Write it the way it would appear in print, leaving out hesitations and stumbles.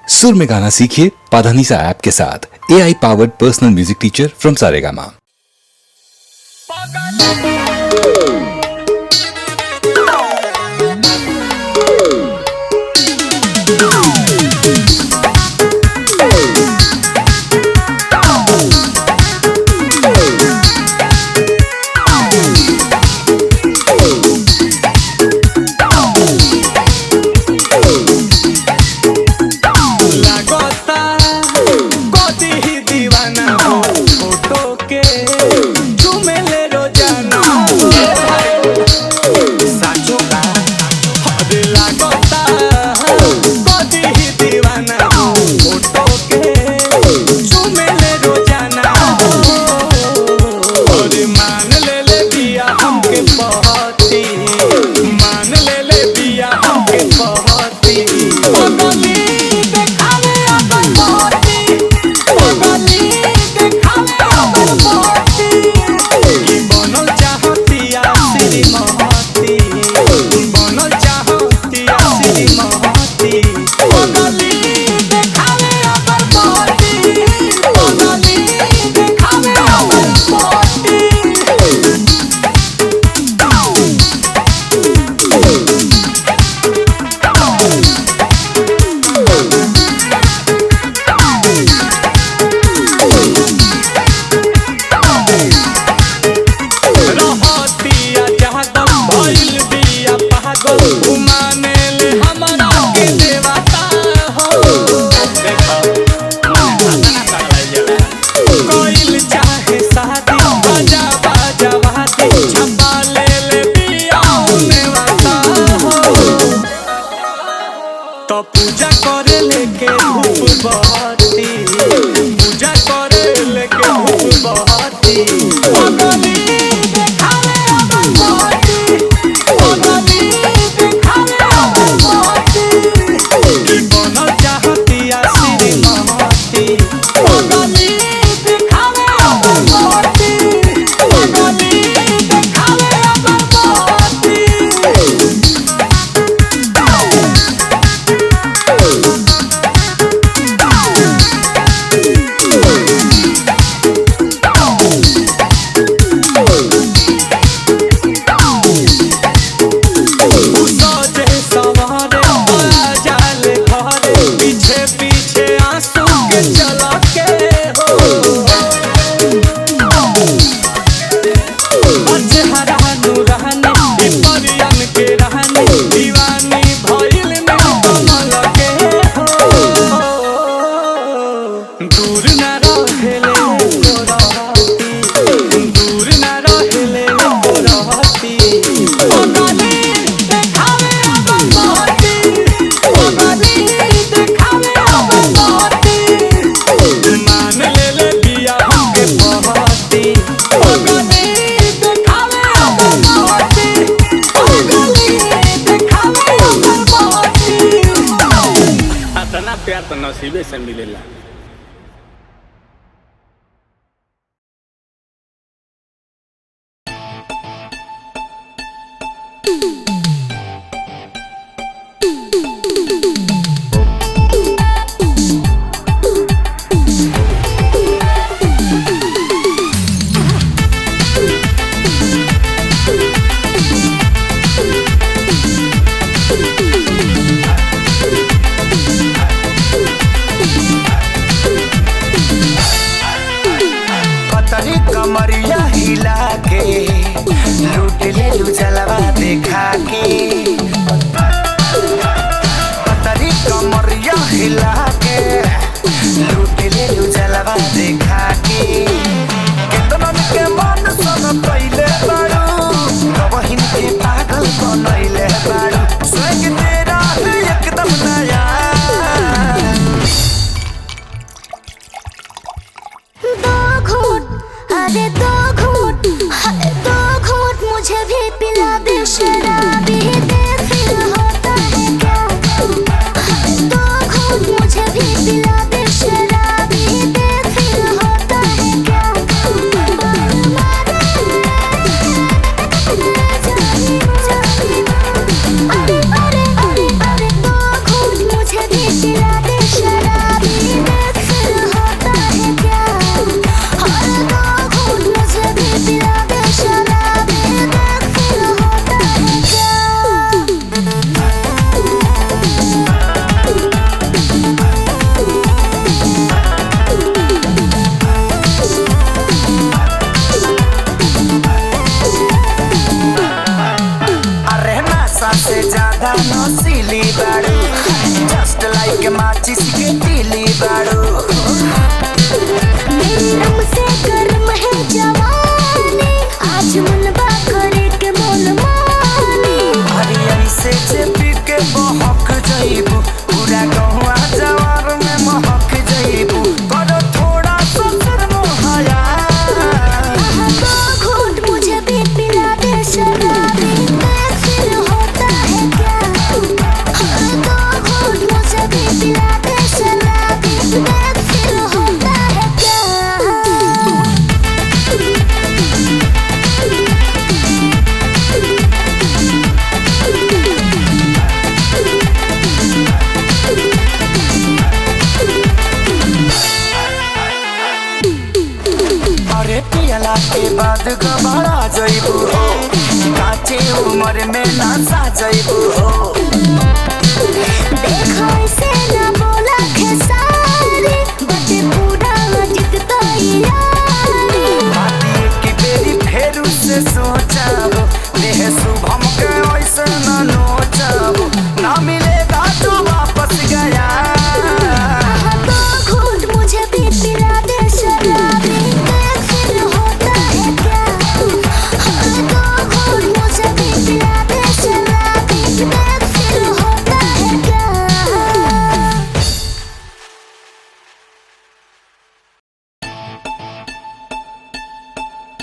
सुर में गाना सीखिए पाधानीसा ऐप के साथ। AI powered personal music teacher from Saregama. प्यार तो नसीबे से मिलेला। कमरिया हिला के लूट ले लू जलवा देखा के, पतरी कमरिया हिला के लूट ले लू जलवा देखा के। कितनन के मन सन पहिले बारू, कबहिन के पागल बनैले बारू। स्वर्ग तेरा है एकदम नया। अरे दो घूंट मुझे भी पिला दे शराबी, दे फिर होता है क्या। दो घूंट मुझे माचिस के तीली बाड़ू। मेरी रम से गर्म है जवानी, आज मुनबा करे के मोल मानी। अरे ऐसे जे पी के बहक जाइबू, पूरा गहुआ जवार में महक जाइबू। करो थोड़ा सा शर्म हया। दो घूंट मुझे भी पिला दे शराबी, देख फिर होता है क्या। दो घूंट मुझे भी पिला दे शराबी, देख फिर होता है क्या। अरे पियला के बाद घबरा जाइबू हो, काचे उम्र में ना सा जाइबू हो। देखो इसे ना